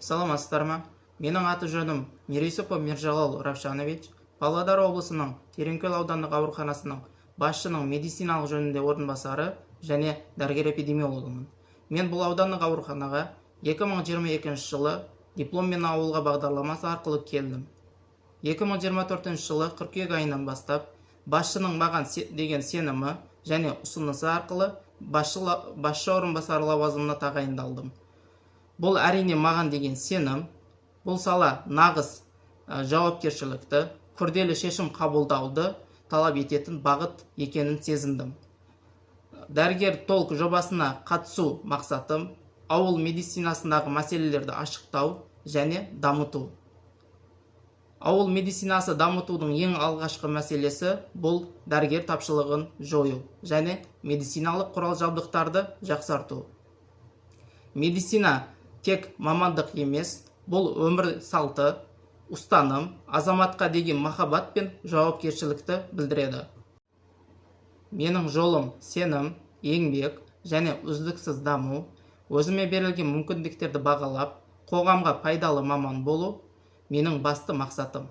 Саламатсыздар ма? Менің аты жөнім Мирисупов Миржалал Равшанович, Павлодар облысының Тереңкөл аудандық ауруханасының басшының медициналық жөнінде орынбасары және дәрігер-эпидемиологымын. Мен бұл аудандық ауруханаға 2022 жылы дипломмен ауылға бағдарламасы арқылы келдім. 2024 жылы қыркүйек айынан бастап басшының маған деген сенімі және ұсынысы арқылы басшы орынбасары лауазымына тағайындалдым. Бұл әрине маған деген сенім, бұл сала нағыз жауапкершілікті, күрделі шешім қабылдауды талап ететін бағыт екенін сезіндім. Дәрігер толық жобасына қатысу мақсатым ауыл медицинасындағы мәселелерді ашықтау және дамыту. Ауыл медицинасы дамытудың ең алғашқы мәселесі бұл дәрігер тапшылығын жою және медициналық құрал-жабдықтарды жақсарту. Медицина тек мамандық емес, бұл өмір салты, ұстаным, азаматқа деген махаббат пен жауапкершілікті білдіреді. Менің жолым сенім, еңбек және үздіксіз даму, өзіме берілген мүмкіндіктерді бағалап, қоғамға пайдалы маман болу менің басты мақсатым.